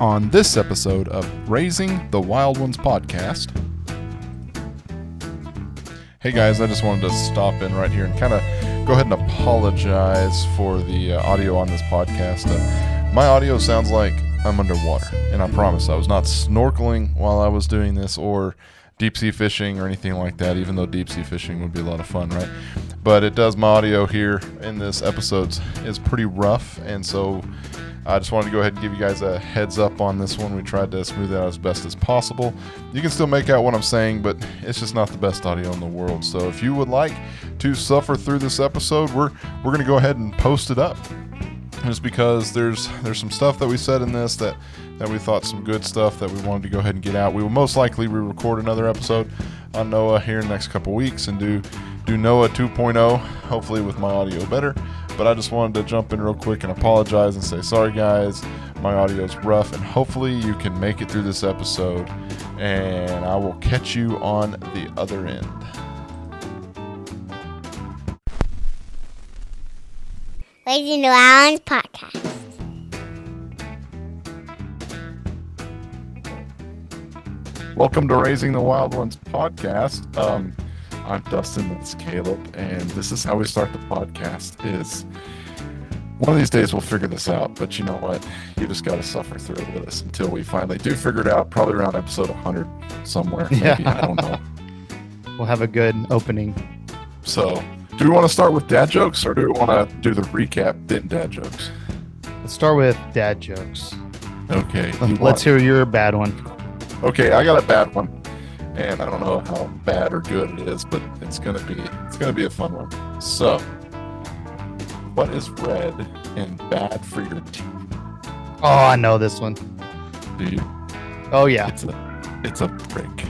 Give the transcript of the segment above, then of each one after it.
on this episode of Raising the Wild Ones podcast. Hey guys, I just wanted to stop in right here and kind of go ahead and apologize for the audio on this podcast. My audio sounds like I'm underwater, and I promise I was not snorkeling while I was doing this or deep sea fishing or anything like that, even though deep sea fishing would be a lot of fun, right? But it does, my audio here in this episode is pretty rough, and so I just wanted to go ahead and give you guys a heads up on this one. We tried to smooth it out as best as possible. You can still make out what I'm saying, but it's just not the best audio in the world. So if you would like to suffer through this episode, we're going to go ahead and post it up. Just because there's some stuff that we said in this that we thought some good stuff that we wanted to go ahead and get out. We will most likely re-record another episode on Noah here in the next couple weeks and do Noah 2.0, hopefully with my audio better. But I just wanted to jump in real quick and apologize and say, sorry guys, my audio is rough, and hopefully you can make it through this episode, and I will catch you on the other end. Raising the Wild Ones podcast. Welcome to Raising the Wild Ones podcast. I'm Dustin, that's Caleb, and this is how we start the podcast. Is one of these days we'll figure this out, but you know what? You just got to suffer through it with us until we finally do figure it out, probably around episode 100 somewhere. Maybe, yeah. I don't know. We'll have a good opening. So, do we want to start with dad jokes, or do we want to do the recap, then dad jokes? Let's start with dad jokes. Okay. Let's hear your bad one. Okay, I got a bad one. And I don't know how bad or good it is, but it's gonna be a fun one. So, what is red and bad for your teeth? Oh, I know this one. Do you? Oh yeah. It's a brick.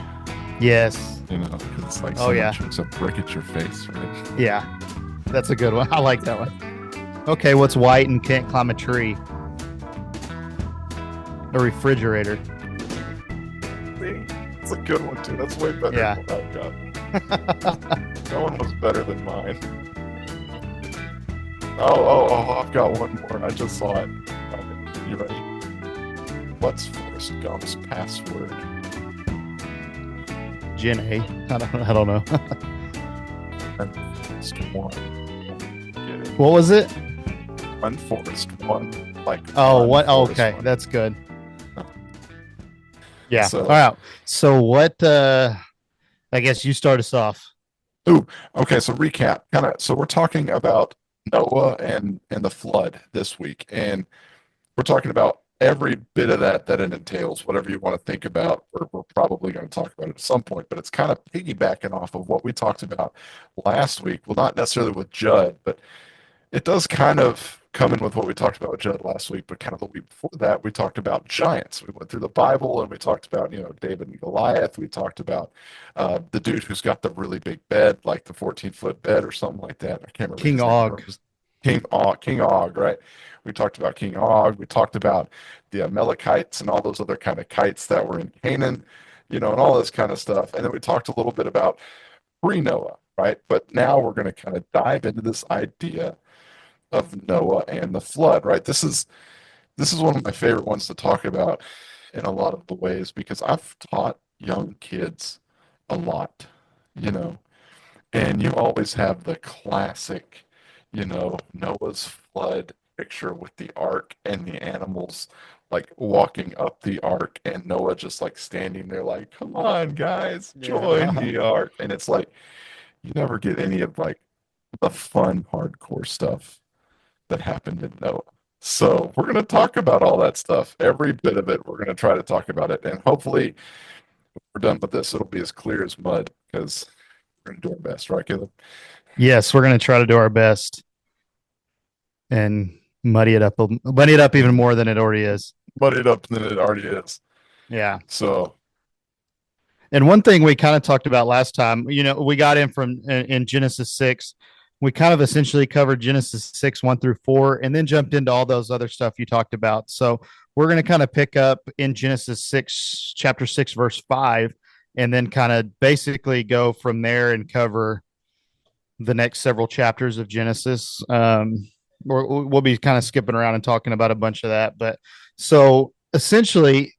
Yes. You know, because it's like it's a brick at your face, right? Yeah, that's a good one. I like that one. Okay, what's white and can't climb a tree? A refrigerator. It's a good one too. That's way better than what I've got. That one was better than mine. Oh, I've got one more. I just saw it. Okay, you ready? What's Forrest Gump's password? Gen A. I don't know. Forrest one. Get it? What was it? One Forrest one. Like. Oh, what? Oh, Forrest okay, one. that's good. Yeah. So, all right. So what? I guess you start us off. Ooh. Okay. So recap. So we're talking about Noah and the flood this week, and we're talking about every bit of that it entails. Whatever you want to think about, we're probably going to talk about it at some point. But it's kind of piggybacking off of what we talked about last week. Well, not necessarily with Judd, but it does kind of come in with what we talked about with Judd last week, but kind of the week before that, we talked about giants. We went through the Bible and we talked about, David and Goliath. We talked about the dude who's got the really big bed, like the 14-foot bed or something like that. I can't remember. King Og. King Og, right? We talked about King Og. We talked about the Amalekites and all those other kind of kites that were in Canaan, and all this kind of stuff. And then we talked a little bit about pre-Noah, right? But now we're going to kind of dive into this idea of Noah and the flood, right? This is one of my favorite ones to talk about in a lot of the ways, because I've taught young kids a lot, and you always have the classic, Noah's flood picture with the ark and the animals like walking up the ark and Noah just like standing there like, come on guys, join the ark. And it's like, you never get any of like the fun hardcore stuff that happened in Noah. So we're going to talk about all that stuff, every bit of it. We're going to try to talk about it, and hopefully when we're done with this, it'll be as clear as mud, because we're going to do our best, right, Caleb? Yes, we're going to try to do our best and muddy it up even more than it already is. Muddy it up than it already is. Yeah. So, and one thing we kind of talked about last time, we got in Genesis 6. We kind of essentially covered Genesis 6, 1 through 4, and then jumped into all those other stuff you talked about. So we're going to kind of pick up in Genesis 6, chapter 6, verse 5, and then kind of basically go from there and cover the next several chapters of Genesis. We'll be kind of skipping around and talking about a bunch of that. But so essentially,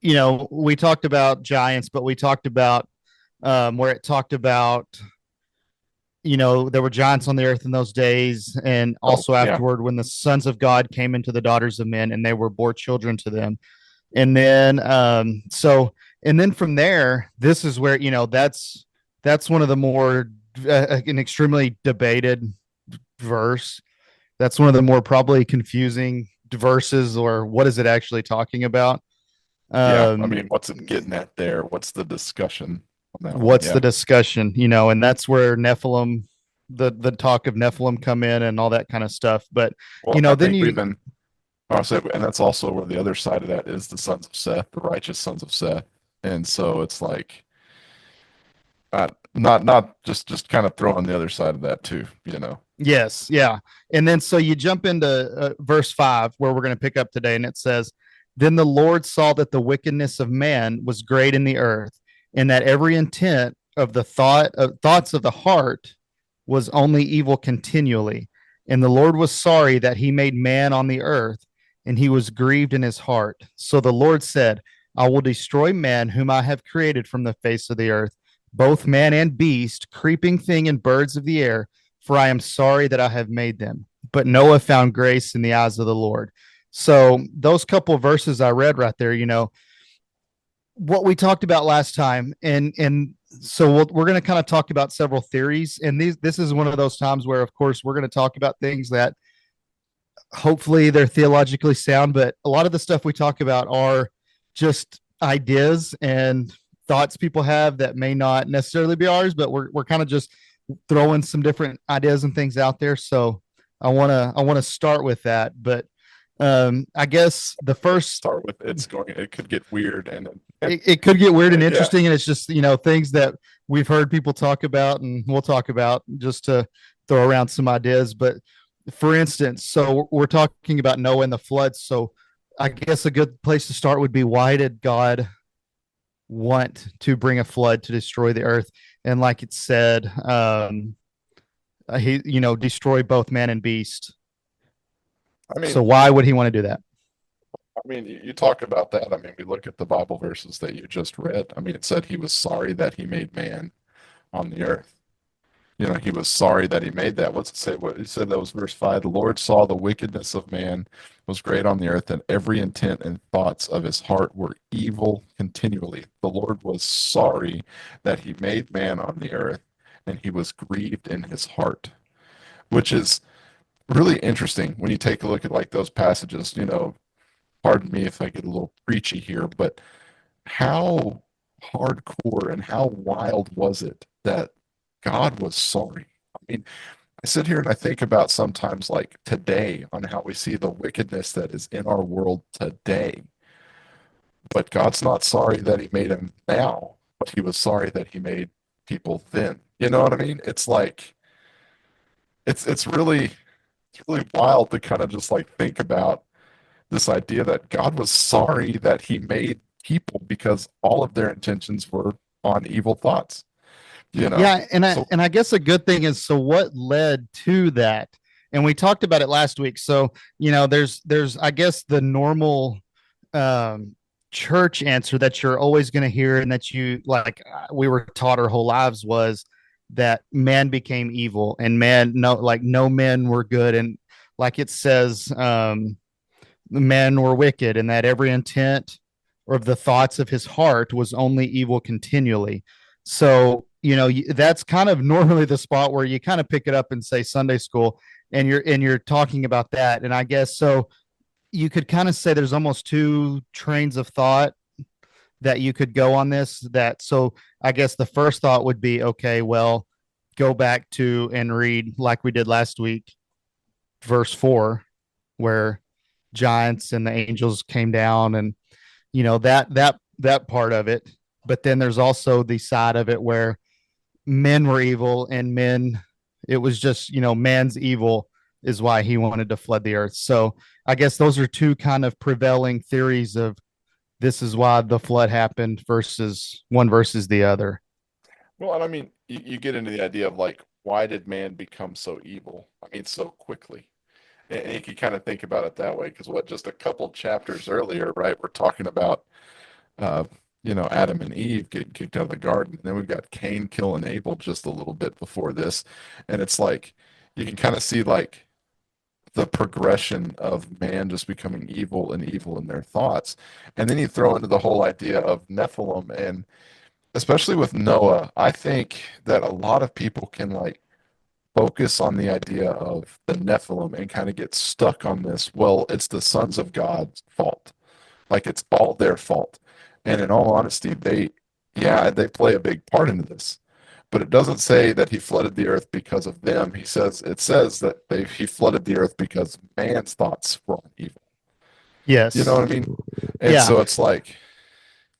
we talked about giants, but we talked about where it talked about, there were giants on the earth in those days, and Oh, also yeah. afterward when the sons of God came into the daughters of men and they were bore children to them. And then, and then from there, this is where, that's one of the more, an extremely debated verse. That's one of the more probably confusing verses, or what is it actually talking about? Yeah. I Um, mean, what's it getting at there? What's the discussion on that one? what's the Yeah. discussion, and that's where Nephilim, the talk of Nephilim come in and all that kind of stuff. But, Well, I then think we've you, been, and that's also where the other side of that is the sons of Seth, the righteous sons of Seth. And so it's like, not just kind of throwing the other side of that too, you know. yes, yeah. And then so you jump into verse 5 where we're going to pick up today, and it says, then the Lord saw that the wickedness of man was great in the earth, and that every intent of the thoughts of the heart was only evil continually. And the Lord was sorry that he made man on the earth, and he was grieved in his heart. So the Lord said, I will destroy man whom I have created from the face of the earth, both man and beast, creeping thing and birds of the air, for I am sorry that I have made them. But Noah found grace in the eyes of the Lord. So those couple of verses I read right there, what we talked about last time, and so we're going to kind of talk about several theories, and this is one of those times where, of course, we're going to talk about things that hopefully they're theologically sound, but a lot of the stuff we talk about are just ideas and thoughts people have that may not necessarily be ours, but we're kind of just throwing some different ideas and things out there. So I want to start with that, but I guess the first, Start with it could get weird and it could get weird and yeah. interesting, and it's just things that we've heard people talk about and we'll talk about just to throw around some ideas. But for instance, so we're talking about Noah and the flood. So I guess a good place to start would be, why did God want to bring a flood to destroy the earth? And like it said, he destroy both man and beast. I So mean, why would he want to do that? you talk about that. I mean, we look at the Bible verses that you just read. I mean, it said he was sorry that he made man on the earth. You know, he was sorry that he made that. What's it say? What he said, that was verse 5. The Lord saw the wickedness of man was great on the earth, and every intent and thoughts of his heart were evil continually. The Lord was sorry that he made man on the earth, and he was grieved in his heart, which is really interesting when you take a look at like those passages. You know, pardon me if I get a little preachy here, but how hardcore and how wild was it that God was sorry? I mean, I sit here and I think about sometimes like today on how we see the wickedness that is in our world today. But God's not sorry that he made him now, but he was sorry that he made people then. You know what I mean? It's like it's really wild to kind of just like think about this idea that God was sorry that he made people because all of their intentions were on evil thoughts, you know. Yeah, and I So and I guess a good thing is, so what led to that? And we talked about it last week. So, there's I guess the normal um church answer that you're always going to hear, and that you like we were taught our whole lives, was that man became evil, and no men were good, and like it says, men were wicked, and that every intent or of the thoughts of his heart was only evil continually. So, that's kind of normally the spot where you kind of pick it up and say Sunday school, and you're talking about that. And I guess so you could kind of say there's almost two trains of thought that you could go on this. That so I guess the first thought would be, okay, well, go back to and read like we did last week, verse 4, where giants and the angels came down, and that part of it. But then there's also the side of it where men were evil, and it was just, man's evil is why he wanted to flood the earth. So I guess those are two kind of prevailing theories of this is why the flood happened versus one versus the other. well, and I mean, you get into the idea of like, why did man become so evil? I mean, so quickly. And you can kind of think about it that way, because what, just a couple chapters earlier, right? We're talking about, uh, Adam and Eve getting kicked out of the garden. And then we've got Cain killing Abel just a little bit before this. And it's like, you can kind of see like the progression of man just becoming evil and evil in their thoughts. And then you throw into the whole idea of Nephilim, and especially with Noah, I think that a lot of people can like focus on the idea of the Nephilim and kind of get stuck on this. Well, it's the sons of God's fault. Like it's all their fault. And in all honesty, they play a big part into this. But it doesn't say that he flooded the earth because of them. It says that he flooded the earth because man's thoughts were evil. You know Yes. what I mean? And Yeah. so it's like,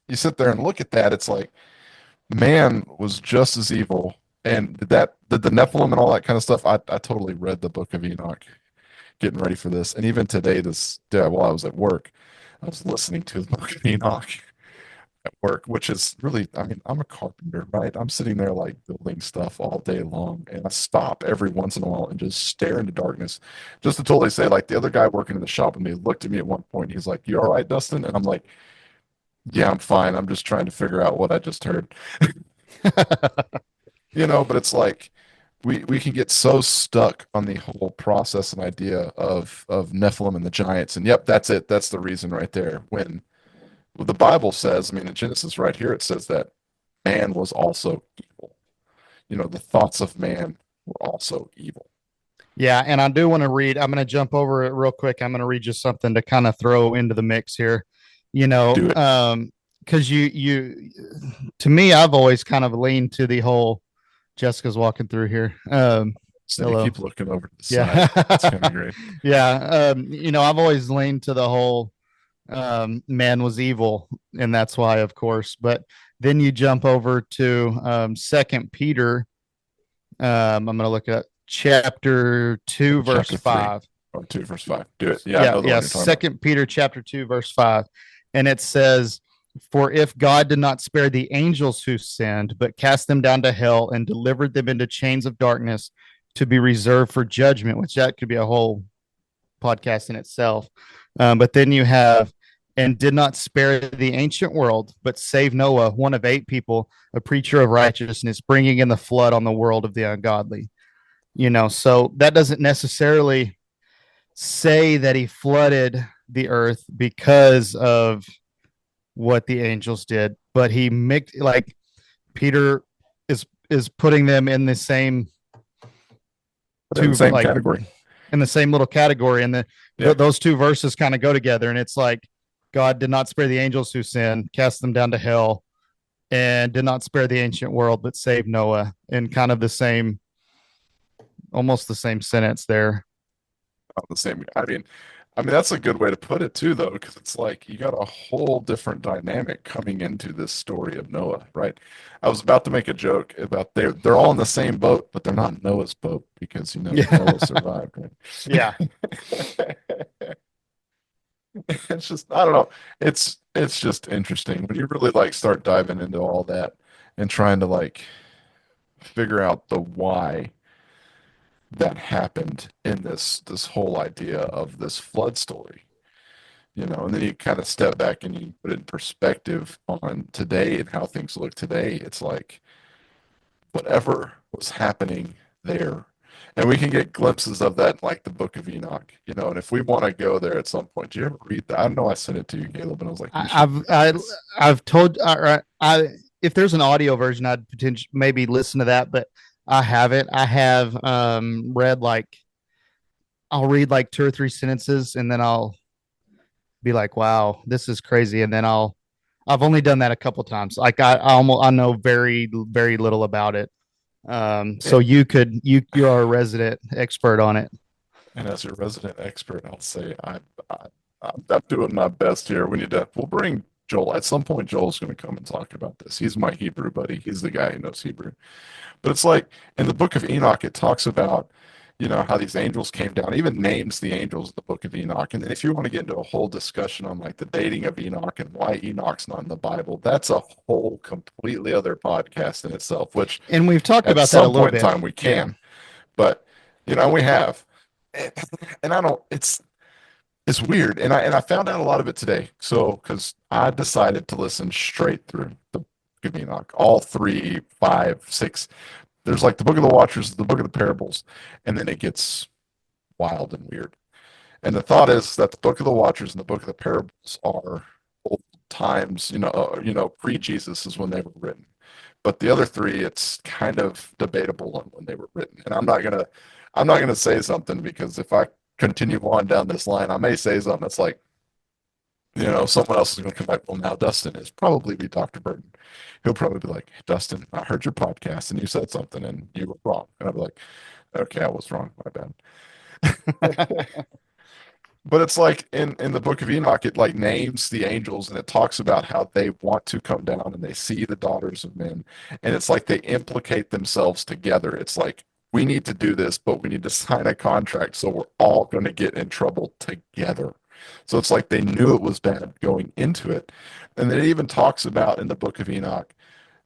you sit there and look at that, it's like, man was just as evil. And did the Nephilim and all that kind of stuff. I totally read the book of Enoch getting ready for this. And even today, while I was at work, I was listening to the book of Enoch at work, which is really, I mean, I'm a carpenter, right? I'm sitting there like building stuff all day long. And I stop every once in a while and just stare into darkness just to totally say, like, the other guy working in the shop with me looked at me at one point. He's like, "You all right, Dustin?" And I'm like, "Yeah, I'm fine. I'm just trying to figure out what I just heard." But it's like we can get so stuck on the whole process and idea of Nephilim and the giants, and yep, that's it. That's the reason right there. When the Bible says, I mean, in Genesis right here, it says that man was also evil. The thoughts of man were also evil. Yeah, and I do want to read. I'm going to jump over it real quick. I'm going to read just something to kind of throw into the mix here. Do it. Because to me, I've always kind of leaned to the whole. Jessica's walking through here. So you Hello. keep looking over to the Yeah. side. It's kind of great. Yeah. I've always leaned to the whole man was evil, and that's why, of course. But then you jump over to Second Peter. I'm going to look at chapter 2, verse Chapter 3 5. or 2, verse 5. Do it. Yeah, I know the one Yeah. you're talking about. Second Peter chapter 2, verse 5. And it says, "For if God did not spare the angels who sinned, but cast them down to hell and delivered them into chains of darkness to be reserved for judgment," which that could be a whole podcast in itself. But then you have, "and did not spare the ancient world, but saved Noah, one of 8 people, a preacher of righteousness, bringing in the flood on the world of the ungodly." So that doesn't necessarily say that he flooded the earth because of what the angels did, but he mixed, like, Peter is putting them in the same Category. in the same little category, and Yeah. those two verses kind of go together, and it's like God did not spare the angels who sinned, cast them down to hell, and did not spare the ancient world, but saved Noah, in kind of almost the same sentence there. The same. I mean that's a good way to put it too, though, because it's like you got a whole different dynamic coming into this story of Noah, right? I was about to make a joke about they're all in the same boat, but they're not Noah's boat because Noah survived, right? Yeah. It's just, I don't know. It's just interesting when you really like start diving into all that and trying to like figure out the why that happened in this whole idea of this flood story. And then you kind of step back and you put it in perspective on today and how things look today. It's like whatever was happening there. And we can get glimpses of that in like the book of Enoch, and if we want to go there at some point, do you ever read that? I know I sent it to you, Caleb, and I was like, you should read this. I've told I if there's an audio version, I'd potentially maybe listen to that, but I haven't. I have read, like, I'll read like 2 or 3 sentences, and then I'll be like, "Wow, this is crazy," and then I've only done that a couple times. Like, I know very very little about it. So you're a resident expert on it. And as your resident expert, I'll say I'm doing my best here. We'll bring Joel at some point. Joel's going to come and talk about this. He's my Hebrew buddy. He's the guy who knows Hebrew. But it's like in the book of Enoch, it talks about, how these angels came down, even names the angels in the book of Enoch. And then if you want to get into a whole discussion on like the dating of Enoch and why Enoch's not in the Bible, that's a whole completely other podcast in itself, which And we've talked at about that a some little point in bit. time we can. But, we have. and I don't. It's weird, and I found out a lot of it today. So because I decided to listen straight through the Book of Enoch, all three, five, six. There's like the Book of the Watchers, the Book of the Parables, and then it gets wild and weird. And the thought is that the Book of the Watchers and the Book of the Parables are old times, pre-Jesus is when they were written. But the other three, it's kind of debatable on when they were written. And I'm not gonna say something because if I continue on down this line, I may say something that's like, someone else is gonna come back. Well, now Dustin is probably be Dr. Burton. He'll probably be like, Dustin, I heard your podcast and you said something and you were wrong. And I'll be like, okay, I was wrong. My bad. But it's like in the Book of Enoch, it like names the angels and it talks about how they want to come down and they see the daughters of men. And it's like they implicate themselves together. It's like, we need to do this, but we need to sign a contract. So we're all going to get in trouble together. So it's like they knew it was bad going into it. And then it even talks about in the Book of Enoch,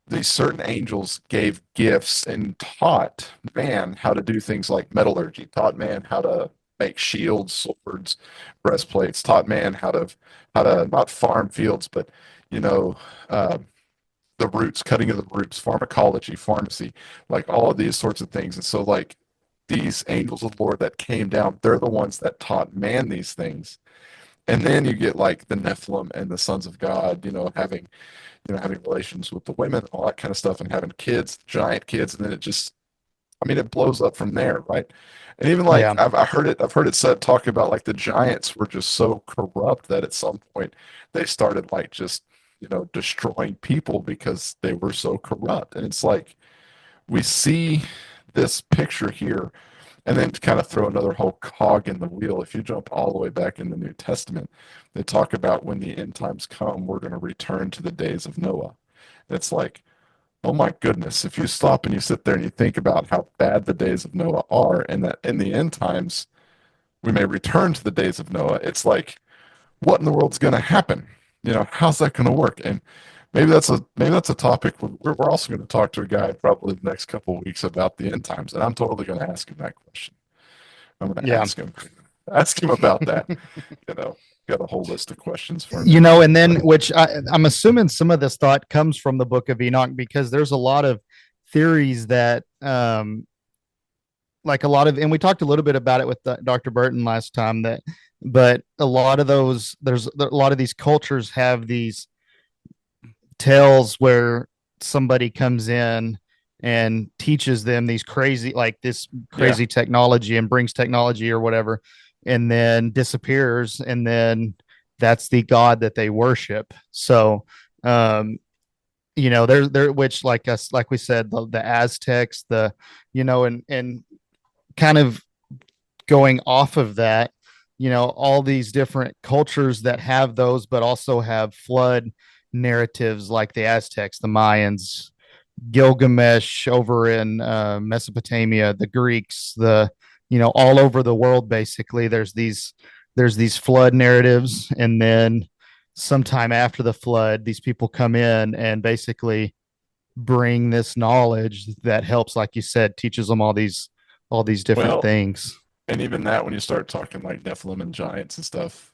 these certain angels gave gifts and taught man how to do things like metallurgy, taught man how to make shields, swords, breastplates, taught man how to not farm fields, but you know, uh, the roots, cutting of the roots, pharmacology, pharmacy, like all of these sorts of things. And so like these angels of the Lord that came down, they're the ones that taught man these things. And then you get like the Nephilim and the sons of God, having relations with the women, all that kind of stuff, and having kids, giant kids, and then it blows up from there, right? And even like Yeah. I've heard it said talk about like the giants were just so corrupt that at some point they started like just destroying people because they were so corrupt. And it's like we see this picture here, and then to kind of throw another whole cog in the wheel. If you jump all the way back in the New Testament, they talk about when the end times come, we're going to return to the days of Noah. It's like, oh my goodness, if you stop and you sit there and you think about how bad the days of Noah are, and that in the end times we may return to the days of Noah, it's like, what in the world's going to happen? How's that going to work? And maybe that's a topic we're also going to talk to a guy probably the next couple of weeks about the end times, and I'm totally going to ask him that question. I'm going to Yeah. ask him about that. You know, got a whole list of questions for him. And then which I'm assuming some of this thought comes from the Book of Enoch because there's a lot of theories that like a lot of, and we talked a little bit about it with Dr. Burton last time, that but a lot of those, there's a lot of these cultures have these tales where somebody comes in and teaches them these crazy, like this Yeah. crazy technology, and brings technology or whatever, and then disappears, and then that's the god that they worship. So there which, like us, like we said, the Aztecs, and kind of going off of that, all these different cultures that have those, but also have flood narratives like the Aztecs, the Mayans, Gilgamesh over in Mesopotamia, the Greeks, all over the world. Basically, there's these flood narratives, and then sometime after the flood, these people come in and basically bring this knowledge that helps, like you said, teaches them all these different Well, things. and even that, when you start talking like Nephilim and giants and stuff,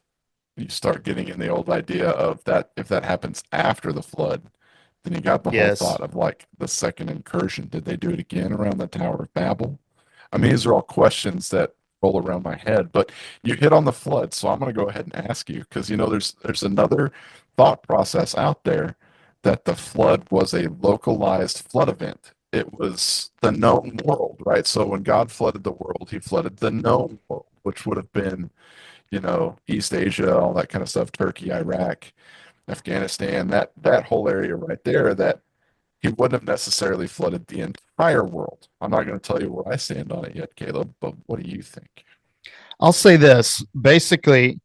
you start getting in the old idea of that if that happens after the flood, then you got the whole Yes. thought of like the second incursion. Did they do it again around the Tower of Babel? I mean, these are all questions that roll around my head, but you hit on the flood, so I'm going to go ahead and ask you because there's another thought process out there that the flood was a localized flood event. It was the known world, right? So when God flooded the world, he flooded the known world, which would have been, East Asia, all that kind of stuff, Turkey, Iraq, Afghanistan, that whole area right there, that he wouldn't have necessarily flooded the entire world. I'm not going to tell you where I stand on it yet, Caleb, but what do you think? I'll say this. Basically,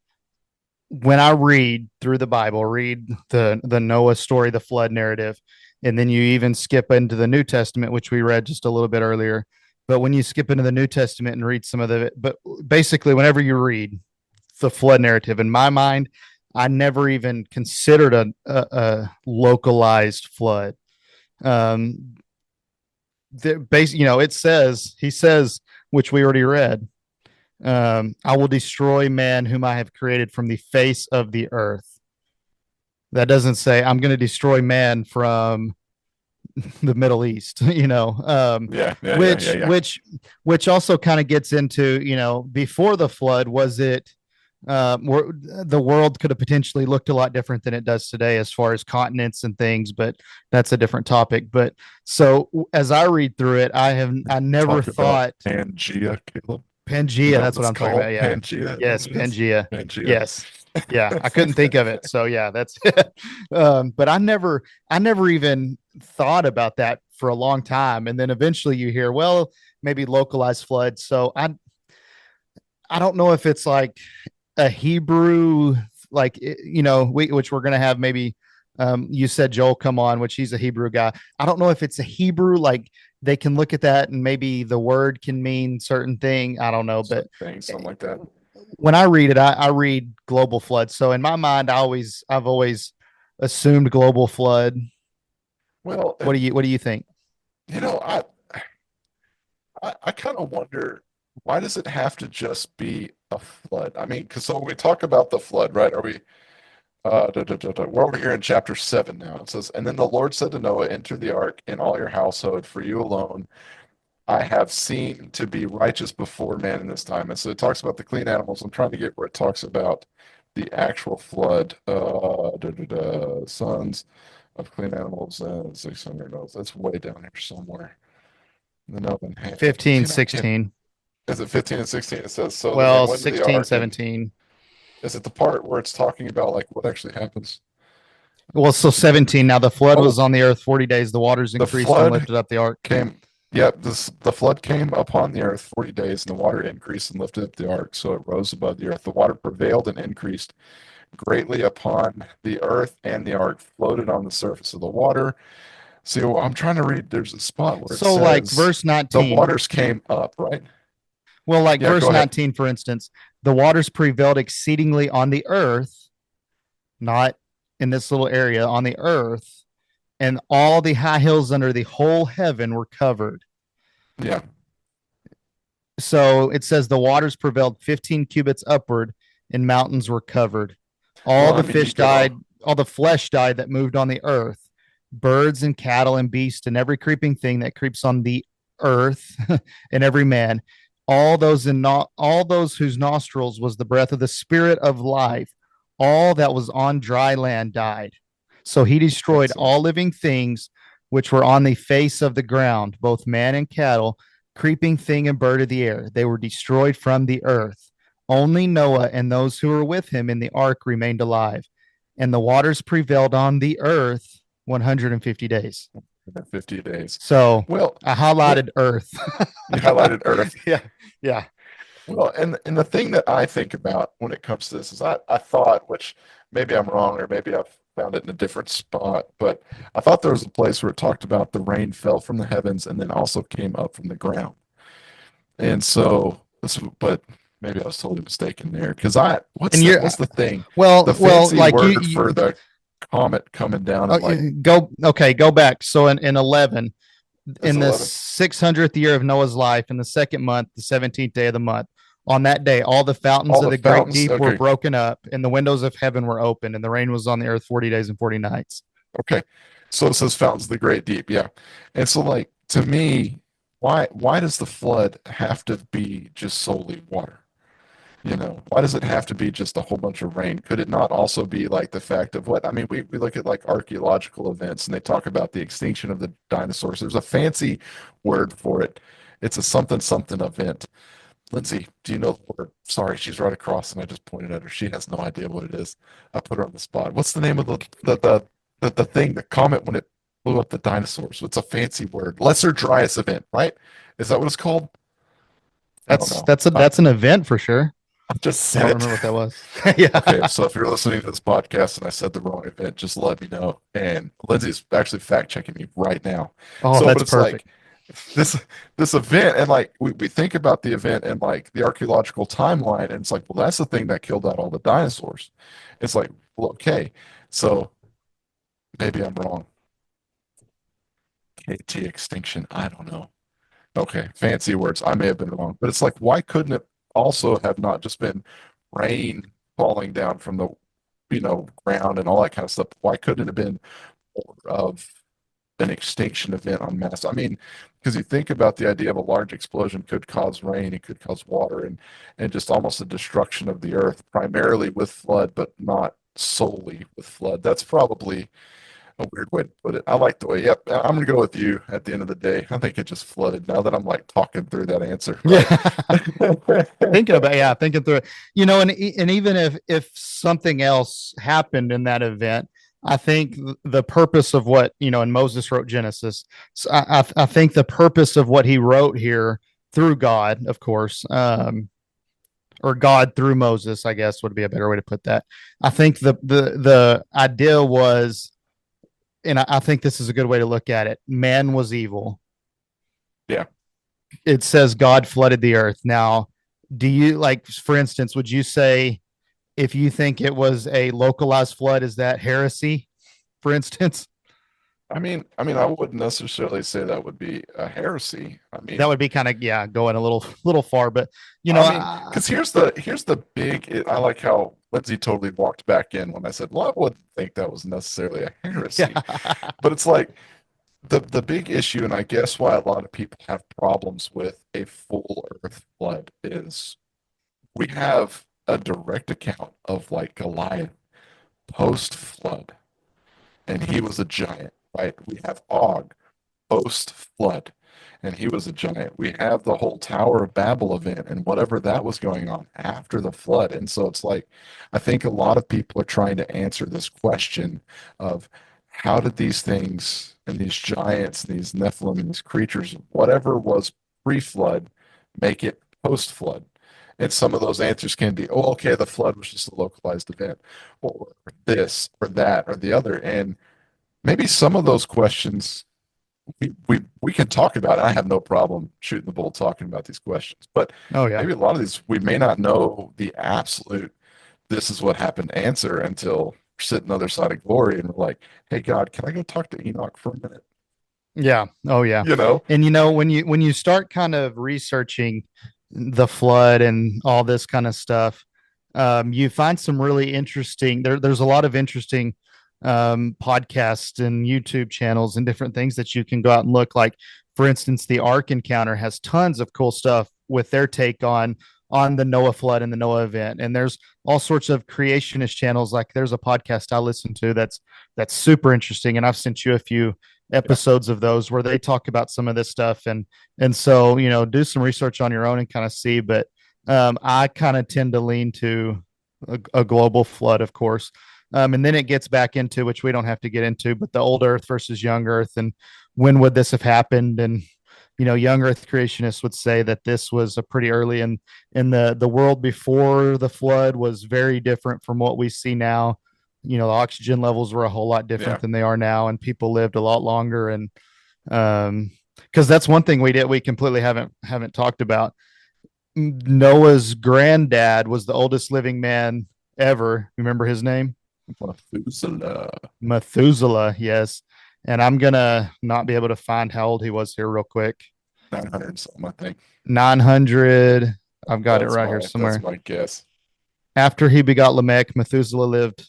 when I read through the Bible, read the Noah story, the flood narrative, and then you even skip into the New Testament, which we read just a little bit earlier. But when you skip into the New Testament and read some of but basically, whenever you read the flood narrative, in my mind, I never even considered a localized flood. Um, it says, he says, which we already read, I will destroy man whom I have created from the face of the earth. That doesn't say I'm going to destroy man from the Middle East, Yeah, yeah, yeah, yeah, which yeah. which which also kind of gets into, before the flood, was it the world could have potentially looked a lot different than it does today as far as continents and things, but that's a different topic. But so as I read through it, I never Talk about thought Pangea, Caleb. Is Pangea. that That's what what it's I'm talking about. called? Yeah. Pangea, is that Yes, what it is? Pangea. Pangea. Yes. Yeah, I couldn't think of it. So yeah, that's but I never even thought about that for a long time. And then eventually you hear, well, maybe localized floods. So I don't know if it's like a Hebrew, like which we're gonna have maybe. You said Joel come on, which he's a Hebrew guy. I don't know if it's a Hebrew, like they can look at that and maybe the word can mean certain thing. I don't know, but Certain thing, something like that. when I read it, I read global flood. So in my mind, I've always assumed global flood. Well, What do and you think? you know, I kind of wonder, why does it have to just be a flood? I mean, because so when we talk about the flood, right? Are we we're over here in chapter 7 now. It says, and then the Lord said to Noah, enter the ark and all your household, for you alone I have seen to be righteous before man in this time. And so it talks about the clean animals. I'm trying to get where it talks about the actual flood, sons of clean animals and 600 nodes. That's way down here somewhere. The Novan hand. 15, See, not getting. 16. Is it 15 and 16? It says, so then they Well, went to the 16, ark, and 17. is it the part where it's talking about like what actually happens? Well, so 17. Now the flood was Oh, on the earth 40 days. The waters the increased and flood lifted up the ark. came. Yep, the flood came upon the earth 40 days, and the water increased and lifted up the ark, so it rose above the earth. The water prevailed and increased greatly upon the earth, and the ark floated on the surface of the water. See, well, I'm trying to read. There's a spot where it So like says verse the 19. waters came up, right? Well, like Yeah, verse go ahead. 19, for instance, the waters prevailed exceedingly on the earth, not in this little area, on the earth, and all the high hills under the whole heaven were covered. Yeah. So it says the waters prevailed 15 cubits upward, and mountains were covered. All Well, I the mean, you fish died, go. all the flesh died that moved on the earth, birds and cattle and beasts and every creeping thing that creeps on the earth, and every man, all those whose nostrils was the breath of the spirit of life, all that was on dry land died. So he Okay, destroyed so all living things which were on the face of the ground, both man and cattle, creeping thing and bird of the air. They were destroyed from the earth. Only Noah and those who were with him in the ark remained alive, and the waters prevailed on the earth 150 days. 50 days. So Well, I what highlighted earth. you highlighted Earth. Yeah. Yeah. Well, and the thing that I think about when it comes to this is I thought, which maybe I'm wrong or maybe I've found it in a different spot, but I thought there was a place where it talked about the rain fell from the heavens and then also came up from the ground. And so, but maybe I was totally mistaken there because And you're what's the thing? The well, fancy like word for the comet coming down and like go back. So in 11, is in the 11. 600th year of Noah's life, in the second month, the 17th day of the month, on that day, all the fountains All of the the great fountains. deep were Okay, broken up, and the windows of heaven were opened, and the rain was on the earth 40 days and 40 nights. okay. So it says fountains of the great deep, yeah. And so like to me, why does the flood have to be just solely water? You know, why does it have to be just a whole bunch of rain? Could it not also be like the fact of what I mean, we look at like archaeological events and they talk about the extinction of the dinosaurs. There's a fancy word for it. It's a something something event. Lindsay, do you know the word? Sorry, she's right across and I just pointed at her. She has no idea what it is. I put her on the spot. What's the name of the thing, the comet when it blew up the dinosaurs? It's a fancy word. Lesser Dryas event, right? Is that what it's called? I don't That's know. that's a that's an event for sure. I just I said don't it. remember what that was. Yeah. Okay, so if you're listening to this podcast and I said the wrong event, just let me know. And Lindsay's actually fact checking me right now. Oh, So, but that's it's like perfect. this this event, and like we think about the event and like the archaeological timeline, and it's like, well, that's the thing that killed out all the dinosaurs. It's like, well, okay, so maybe I'm wrong. KT extinction, I don't know. Okay, fancy words. I may have been wrong, but it's like, why couldn't it also have not just been rain falling down from the, ground and all that kind of stuff? Why couldn't it have been more of an extinction event on mass? I mean, because you think about the idea of a large explosion could cause rain, it could cause water, and just almost a destruction of the earth, primarily with flood, but not solely with flood. That's probably a weird way to put it. I like the way, yep, I'm going to go with you at the end of the day. I think it just flooded now that I'm like talking through that answer, Yeah. right? Thinking through it, and even if something else happened in that event, I think the purpose of what, and Moses wrote Genesis. So I think the purpose of what he wrote here through God, of course, or God through Moses, I guess would be a better way to put that. I think the idea was, and I think this is a good way to look at it. Man was evil. Yeah. It says God flooded the earth. Now, do you, like, for instance, would you say, if you think it was a localized flood, is that heresy, for instance? I wouldn't necessarily say that would be a heresy. That would be kind of, yeah, going a little far, but Because here's the big. I like how Lindsay totally walked back in when I said, "Well, I wouldn't think that was necessarily a heresy," yeah. but it's like the big issue, and I guess why a lot of people have problems with a full Earth flood is we have a direct account of like Goliath post flood, and he was a giant, right? We have Og post flood, and he was a giant. We have the whole Tower of Babel event and whatever that was going on after the flood. And so it's like, I think a lot of people are trying to answer this question of how did these things and these giants, and these Nephilim, and these creatures, whatever was pre flood, make it post flood? And some of those answers can be, oh, okay, the flood was just a localized event, or this, or that, or the other. And maybe some of those questions we can talk about it. I have no problem shooting the bull talking about these questions, but Oh yeah. maybe a lot of these we may not know the absolute this is what happened answer until we're sitting on the other side of glory and we're like, hey God, can I go talk to Enoch for a minute? Yeah. Oh yeah. You know? And when you start kind of researching the flood and all this kind of stuff, you find some really interesting. There's a lot of interesting podcasts and YouTube channels and different things that you can go out and look. Like, for instance, the Ark Encounter has tons of cool stuff with their take on the Noah flood and the Noah event. And there's all sorts of creationist channels. Like, there's a podcast I listen to that's super interesting, and I've sent you a few episodes of those where they talk about some of this stuff. And so, do some research on your own and kind of see. But I kind of tend to lean to a global flood, of course. And then it gets back into, which we don't have to get into, but the old earth versus young earth, and when would this have happened? And young earth creationists would say that this was a pretty early, in the world before the flood was very different from what we see now. The oxygen levels were a whole lot different than they are now, and people lived a lot longer. And because that's one thing we completely haven't talked about. Noah's granddad was the oldest living man ever. Remember his name? Methuselah, yes. And I'm gonna not be able to find how old he was here real quick. 900 something, I think. 900. I've got it right here somewhere. That's my guess. After he begot Lamech, Methuselah lived.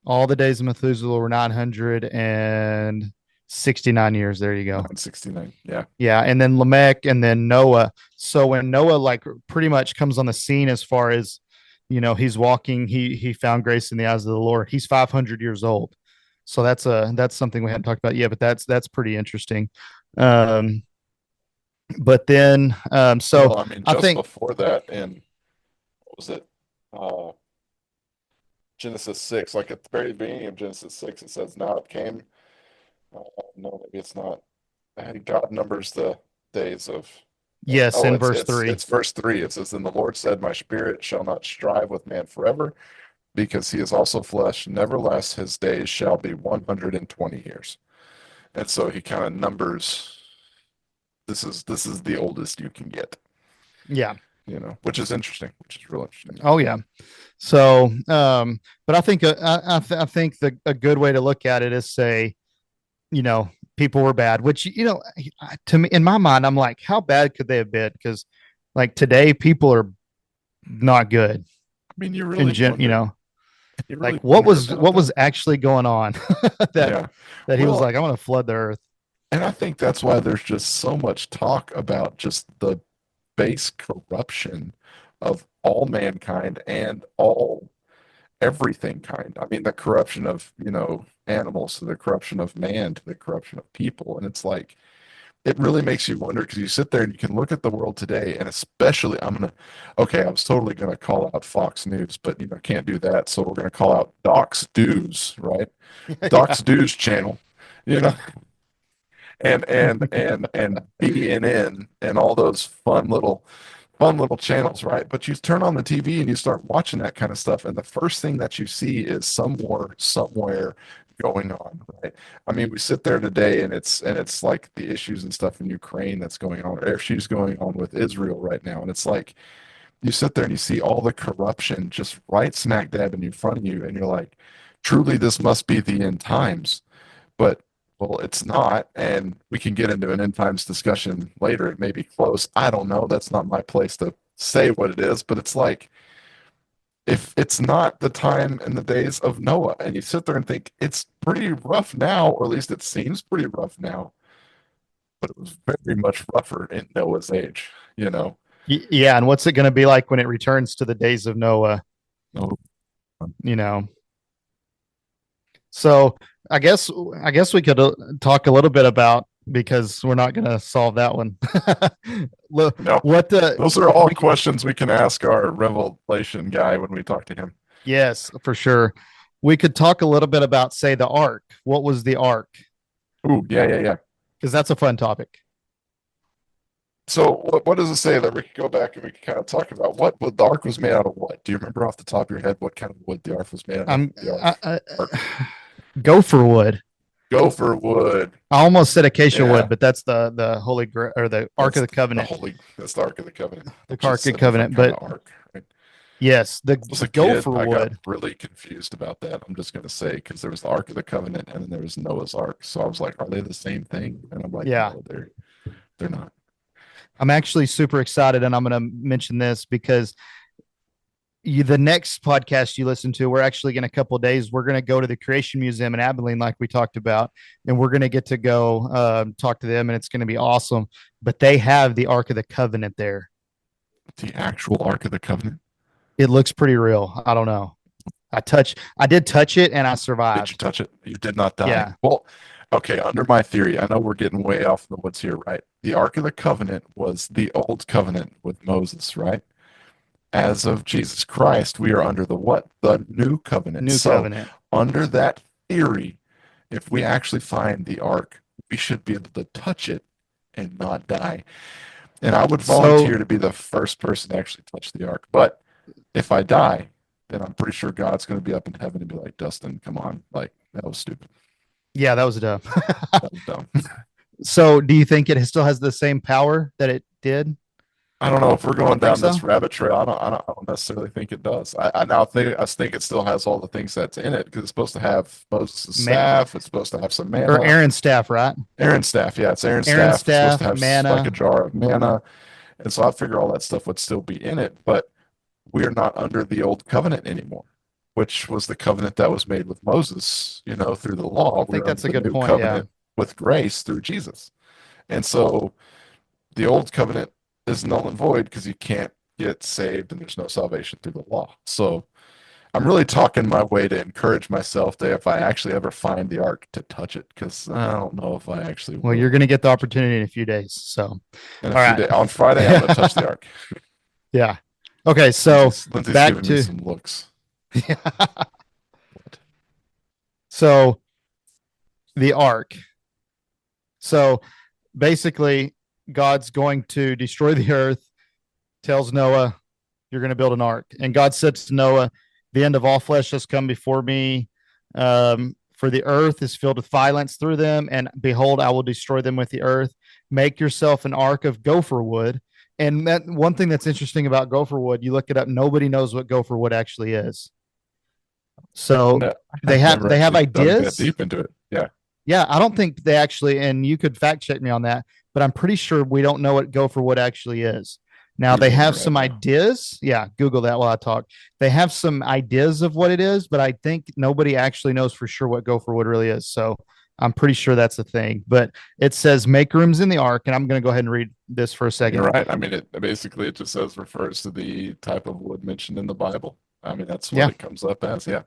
All the days of Methuselah were 969 years. There you go. 969. Yeah. Yeah. And then Lamech, and then Noah. So when Noah like pretty much comes on the scene, as far as, he's walking, he found grace in the eyes of the Lord. He's 500 years old. So that's something we hadn't talked about yet, but that's pretty interesting. But then, so well, I think before that, in what was it? Genesis 6, like at the very beginning of Genesis 6, it says, now it came. No, maybe it's not. God numbers the days of. Yes, in verse 3. It's verse 3. It says, then the Lord said, my spirit shall not strive with man forever, because he is also flesh. Nevertheless, his days shall be 120 years. And so he kind of numbers. This is the oldest you can get. Yeah. Which is interesting, which is real interesting. Oh yeah. So, but I think I think a good way to look at it is say, people were bad, which, to me, in my mind, I'm like, how bad could they have been? Because Like today, people are not good I mean, you in really gen, you wonder. know, You really like what wonder was about what was that. actually going on that Yeah. that he was Well, like, I'm going to flood the earth. and I think that's why there's just so much talk about just the base corruption of all mankind and all everything kind. I mean, the corruption of, animals to the corruption of man to the corruption of people. And it's like, it really makes you wonder because you sit there and you can look at the world today, and especially, okay, I was totally going to call out Fox News, but, can't do that. So we're going to call out Doc's News, right? Yeah. Doc's News channel, you know, and BNN and all those fun little channels, right? But you turn on the TV and you start watching that kind of stuff, and the first thing that you see is some war somewhere going on, right? I mean, we sit there today and it's like the issues and stuff in Ukraine that's going on, or issues going on with Israel right now, and it's like you sit there and you see all the corruption just right smack dab in front of you, and you're like, truly, this must be the end times. But well, it's not, and we can get into an end times discussion later. It may be close. I don't know. That's not my place to say what it is, but it's like if it's not the time and the days of Noah, and you sit there and think it's pretty rough now, or at least it seems pretty rough now, but it was very much rougher in Noah's age, you know. Yeah. And what's it going to be like when it returns to the days of Noah? Oh, You know, so I guess we could talk a little bit about because we're not going to solve that one. no, What the those are all we, questions we can ask our Revelation guy when we talk to him. yes, for sure. We could talk a little bit about, say, the ark. What was the ark? Ooh, yeah, yeah, yeah. Because that's a fun topic. So what does it say that we can go back and we can kind of talk about what the ark was made out of? What do you remember off the top of your head? What kind of wood the ark was made out of? I'm The ark, gopher wood. gopher wood. I almost said acacia Yeah, wood, but that's the holy or the ark of the covenant, that's the ark of the covenant, the which ark is of a covenant. different kind But of ark. Right? yes, the As a kid, gopher I got wood. really confused about that. I'm just gonna say because there was the ark of the covenant and then there was Noah's ark. So I was like, are they the same thing? And I'm like, Yeah, no, they're not. I'm actually super excited, and I'm going to mention this because the next podcast you listen to, we're actually in a couple of days, we're going to go to the Creation Museum in Abilene, like we talked about, and we're going to get to go talk to them, and it's going to be awesome. But they have the Ark of the Covenant there. The actual ark of the covenant. It looks pretty real. I don't know. I did touch it, and I Did you survived. touch it? You did not die. Yeah, Well, okay, under my theory, I know we're getting way off in the woods here, right? The Ark of the Covenant was the old covenant with Moses, right? As of Jesus Christ, we are under the what? The new covenant. new So, covenant. under that theory, if we actually find the Ark, we should be able to touch it and not die. And I would volunteer So to be the first person to actually touch the Ark. But if I die, then I'm pretty sure God's going to be up in heaven and be like, Dustin, come on. Like, that was stupid. yeah, that was dumb. That was dumb. So do you think it still has the same power that it did? I don't know if we're You going don't think down so? this rabbit trail. I don't necessarily think it does. I think it still has all the things that's in it because it's supposed to have Moses' Man, staff. It's supposed to have some or manna. Aaron's staff, right? Aaron's staff, yeah, it's Aaron's Aaron's staff. It's supposed to staff, have like a manna. jar of manna, and so I figure all that stuff would still be in it. But we are not under the old covenant anymore, which was the covenant that was made with Moses. Through the law, I we're think under that's a the good new point. Yeah. covenant with grace through Jesus. And so the old covenant is null and void because you can't get saved and there's no salvation through the law. So I'm really talking my way to encourage myself that if I actually ever find the ark to touch it, because I don't know if I actually Well, will. you're going to get the opportunity in a few days. So, In a all few right. days, on Friday, I'm going to touch the ark. Yeah. Okay. So Lindsay's back giving me to, some looks. so the ark. So basically, God's going to destroy the earth, tells Noah, you're going to build an ark. And God says to Noah, the end of all flesh has come before me. For the earth is filled with violence through them. And behold, I will destroy them with the earth. Make yourself an ark of gopher wood. And that one thing that's interesting about gopher wood, you look it up, nobody knows what gopher wood actually is. So No, they I've have never they have actually dug that ideas. deep into it. Yeah. Yeah, I don't think they actually, and you could fact check me on that, but I'm pretty sure we don't know what gopher wood actually is. Now they have some Right now. ideas. Yeah, Google that while I talk. They have some ideas of what it is, but I think nobody actually knows for sure what gopher wood really is. So I'm pretty sure that's a thing. But it says make rooms in the ark, and I'm going to go ahead and read this for a second. You're right. I mean, it basically it just says refers to the type of wood mentioned in the Bible. I mean, that's what Yeah. it comes up as. Yeah.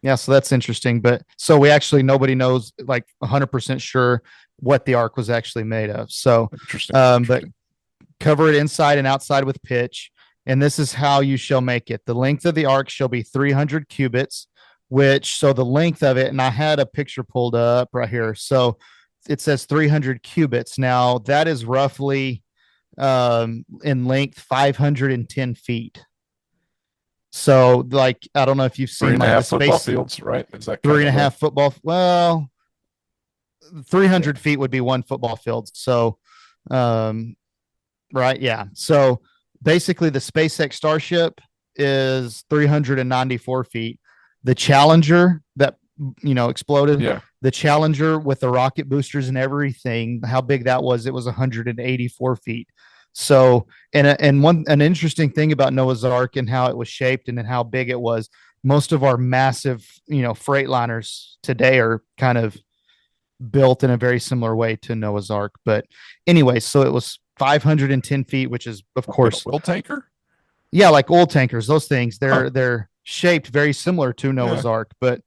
Yeah, so that's interesting. But so we actually nobody knows like 100% sure what the ark was actually made of. So, Interesting. but Interesting. cover it inside and outside with pitch. And this is how you shall make it. The length of the ark shall be 300 cubits, which, so the length of it, and I had a picture pulled up right here. So it says 300 cubits. Now that is roughly in length 510 feet. So, like, I don't know if you've Three seen and a like the half football space fields, right? Is that three kind and a of half football. Well, 300 feet would be one football field. So, um, right. Yeah. So basically, the SpaceX Starship is 394 feet. The Challenger that, exploded, yeah. the Challenger with the rocket boosters and everything, how big that was, it was 184 feet. So, an interesting thing about Noah's Ark and how it was shaped and then how big it was, most of our massive, freight liners today are kind of built in a very similar way to Noah's Ark. But anyway, so it was 510 feet, which is, of course, Oil tanker. yeah, like oil tankers, those things. Huh. They're shaped very similar to Noah's Ark, but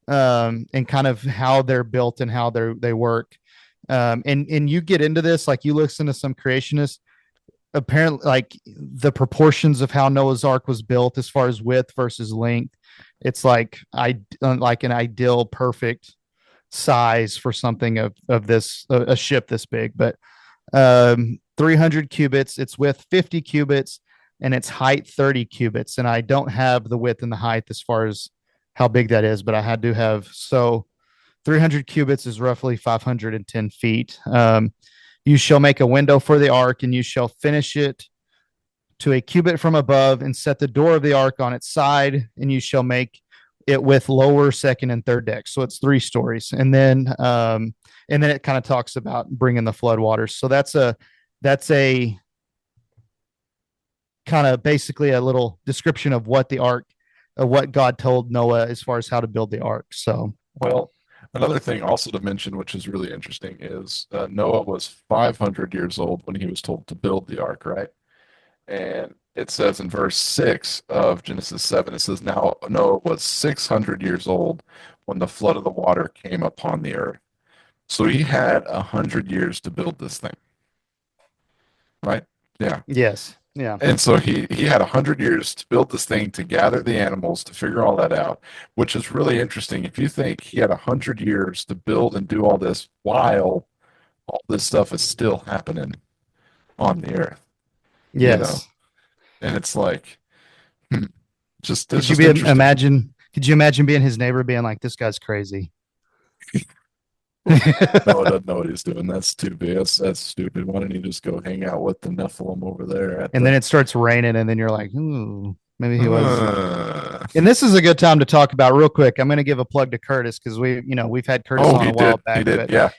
and kind of how they're built and how they work. And you get into this, like you listen to some creationists, apparently like the proportions of how Noah's Ark was built as far as width versus length. It's like an ideal perfect size for something of this a ship this big. But 300 cubits, its width 50 cubits, and its height 30 cubits. And I don't have the width and the height as far as how big that is, but I had to have. So 300 cubits is roughly 510 feet. You shall make a window for the ark, and you shall finish it to a cubit from above, and set the door of the ark on its side, and you shall make it with lower, second, and third decks. So it's 3 stories, and then it kind of talks about bringing the flood waters. So that's a kind of basically a little description of what the ark, what God told Noah as far as how to build the ark. So, well, another thing also to mention, which is really interesting, is Noah was 500 years old when he was told to build the ark, right? And it says in verse 6 of Genesis 7, it says, now Noah was 600 years old when the flood of the water came upon the earth. So he had 100 years to build this thing, right? Yeah. yes. Yeah. And so he had 100 years to build this thing, to gather the animals, to figure all that out, which is really interesting. If you think he had 100 years to build and do all this while all this stuff is still happening on the earth. Yes. And it's like, just Could it's you just imagine? Could you imagine being his neighbor, being like, "This guy's crazy"? Noah doesn't know what he's doing. That's stupid. That's stupid. Why don't you just go hang out with the Nephilim over there? And then it starts raining, and then you're like, "Ooh, maybe he was." Uh, And this is a good time to talk about real quick. I'm going to give a plug to Curtis because we've had Curtis on a while back. He did. But Yeah.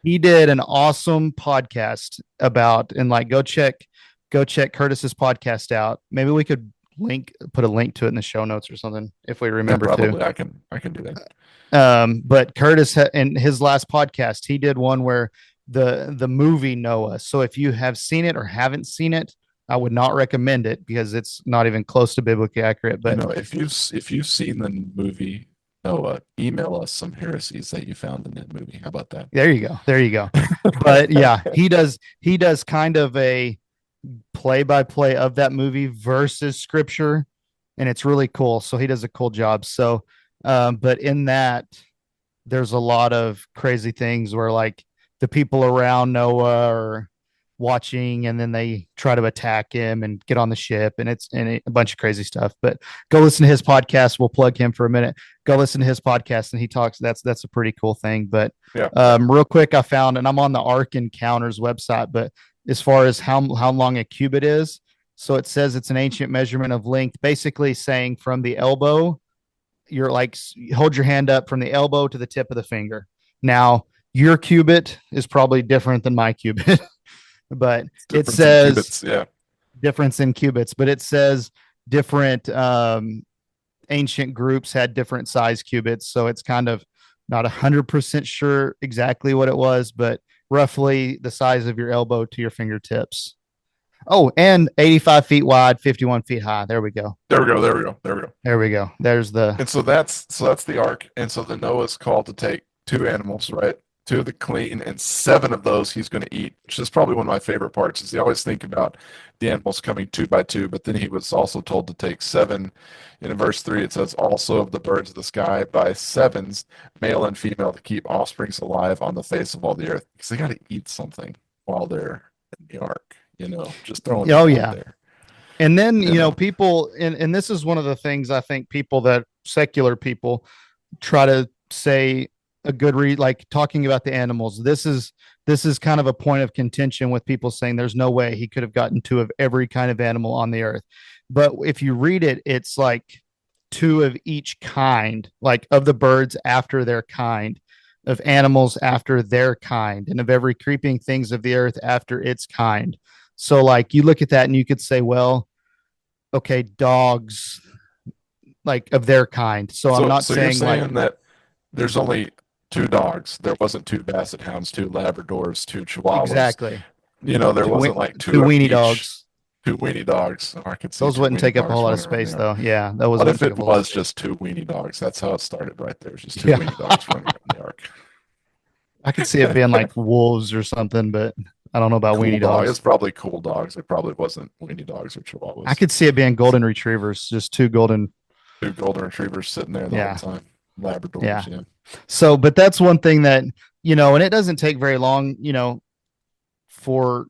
he did an awesome podcast about, and like go check Curtis's podcast out. Maybe we could put a link to it in the show notes or something if we remember probably. to. I can do that. But Curtis in his last podcast, he did one where the movie Noah. So if you have seen it or haven't seen it, I would not recommend it because it's not even close to biblically accurate. But if you've seen the movie Noah, email us some heresies that you found in that movie. How about that? There you go. But yeah, he does kind of a play-by-play of that movie versus scripture, and it's really cool. So he does a cool job. So but in that there's a lot of crazy things where like the people around Noah are watching, and then they try to attack him and get on the ship, and it's a bunch of crazy stuff. But go listen to his podcast. We'll plug him for a minute. Go listen to his podcast, and he talks. That's a pretty cool thing. But real quick, I found, and I'm on the Ark Encounters website, but as far as how long a cubit is, so it says it's an ancient measurement of length, basically saying from the elbow, you're like, hold your hand up from the elbow to the tip of the finger. Now your cubit is probably different than my cubit. But it says difference in cubits, but it says different ancient groups had different size cubits. So it's kind of not 100% sure exactly what it was, but roughly the size of your elbow to your fingertips. Oh, and 85 feet wide, 51 feet high. There we go. There we go. There we go. There we go. There we go. There's the. And so that's the ark. And so the Noah's called to take two animals, right? Two of the clean, and seven of those he's going to eat, which is probably one of my favorite parts. Is they always think about the animals coming two by two, but then he was also told to take seven. And in verse 3, it says, also of the birds of the sky by sevens, male and female, to keep offsprings alive on the face of all the earth. Because they got to eat something while they're in the ark, just throwing Oh, it yeah. out there. And then, You know. people, and this is one of the things I think people that secular people try to say a good read, like talking about the animals. This is kind of a point of contention with people saying there's no way he could have gotten two of every kind of animal on the earth. But if you read it, it's like two of each kind, like of the birds after their kind, of animals after their kind, and of every creeping things of the earth after its kind. So like you look at that and you could say, well, okay, dogs like of their kind. So I'm not So you're saying like saying that there's only two dogs. There wasn't two basset hounds, two Labradors, two Chihuahuas. exactly There two, wasn't like two two of weenie each. dogs. Two weenie dogs. Oh, I could see Those two wouldn't weenie take up a dogs whole lot of running around space the ark. though. Yeah, that was. What if it was just two weenie dogs? That's how it started right there. Just two Yeah. weenie dogs running around the ark. I could see it being like wolves or something, but I don't know about Cool weenie dog. dogs. It's probably cool dogs. It probably wasn't weenie dogs or Chihuahuas. I could see it being golden retrievers, just two golden. Two golden retrievers sitting there the Yeah. whole time. Labradors. Yeah. Yeah. So, but that's one thing that, and it doesn't take very long, for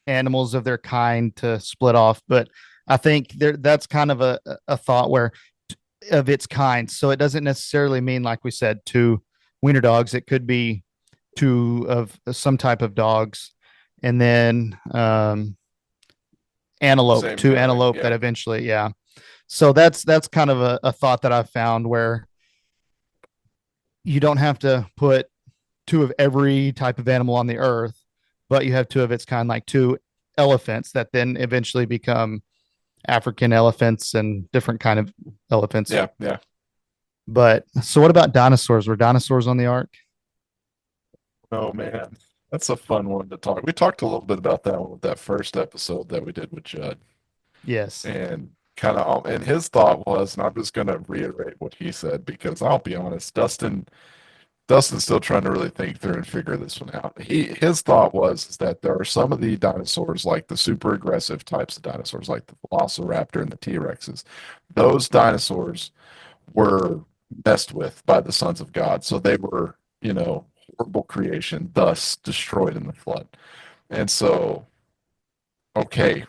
animals of their kind to split off. But I think that's kind of a thought where of its kind. So it doesn't necessarily mean, like we said, two wiener dogs. It could be two of some type of dogs, and then antelope, Same two thing, antelope yeah. that eventually, yeah. So that's kind of a thought that I've found where you don't have to put two of every type of animal on the earth, but you have two of its kind, like two elephants that then eventually become African elephants and different kind of elephants. Yeah. Yeah. But so what about dinosaurs? Were dinosaurs on the ark? Oh man, that's a fun one to talk. We talked a little bit about that one with that first episode that we did with Judd, Yes. and and his thought was, and I'm just going to reiterate what he said because I'll be honest, Dustin's still trying to really think through and figure this one out. His thought was that there are some of the dinosaurs, like the super aggressive types of dinosaurs, like the Velociraptor and the T-Rexes. Those dinosaurs were messed with by the sons of God, so they were, horrible creation, thus destroyed in the flood. And so, okay,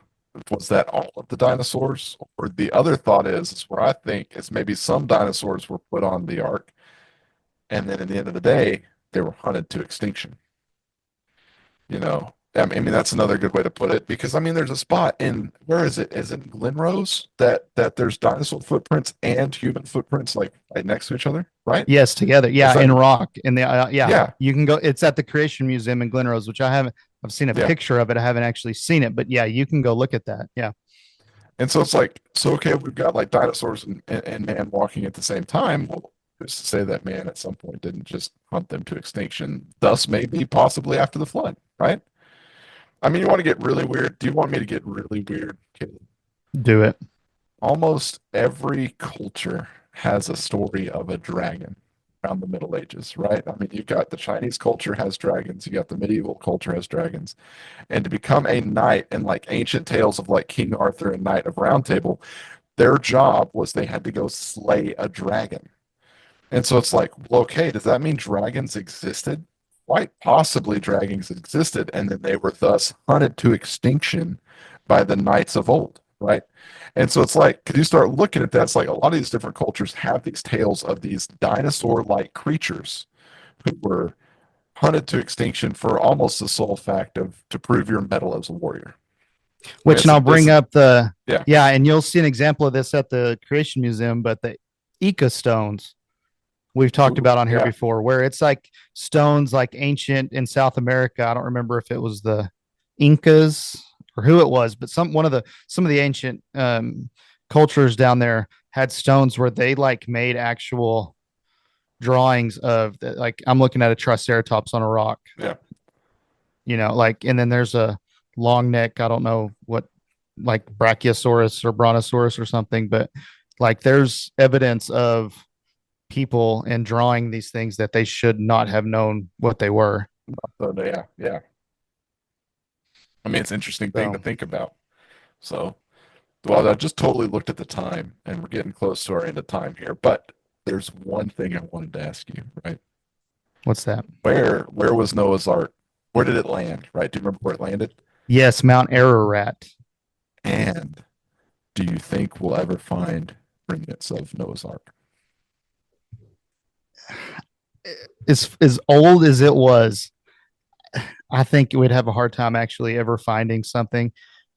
was that all of the dinosaurs? Or the other thought is where I think is maybe some dinosaurs were put on the ark, and then at the end of the day, they were hunted to extinction. I mean, that's another good way to put it because there's a spot in where is it? Is it in Glenrose that there's dinosaur footprints and human footprints like right next to each other, right? Yes, together. Yeah, that- in rock. In the Yeah. You can go. It's at the Creation Museum in Glenrose, which I've seen a Yeah. picture of it. I haven't actually seen it, but yeah, you can go look at that. Yeah. And so it's like, okay, we've got like dinosaurs and man walking at the same time. Well, who's to say that man at some point didn't just hunt them to extinction, thus maybe possibly after the flood, right? I mean, you want to get really weird? Do you want me to get really weird, Caleb? Do it. Almost every culture has a story of a dragon around the Middle Ages, right? I mean, you've got the Chinese culture has dragons, you got the medieval culture has dragons. And to become a knight in like ancient tales of like King Arthur and Knight of Round Table, their job was they had to go slay a dragon. And so it's like, well, okay, does that mean dragons existed? Quite possibly dragons existed, and then they were thus hunted to extinction by the knights of old, right? And so it's like, could you start looking at that? It's like a lot of these different cultures have these tales of these dinosaur-like creatures who were hunted to extinction for almost the sole fact of to prove your mettle as a warrior. Which, and I'll bring up Yeah. and you'll see an example of this at the Creation Museum, but the Ica stones we've talked about on here yeah. before, where it's like stones like ancient in South America. I don't remember if it was the Incas or who it was, but some of the ancient cultures down there had stones where they like made actual drawings of like I'm looking at a triceratops on a rock, Yeah. like, and then there's a long neck, I don't know what, like brachiosaurus or brontosaurus or something, but like there's evidence of people and drawing these things that they should not have known what they were. So, yeah. Yeah. I mean, it's an interesting thing to So think about. So, well, I just totally looked at the time, and we're getting close to our end of time here. But there's one thing I wanted to ask you, right? what's that? Where was Noah's Ark? Where did it land, right? Do you remember where it landed? Yes, Mount Ararat. And do you think we'll ever find remnants of Noah's Ark? As old as it was, I think we'd have a hard time actually ever finding something.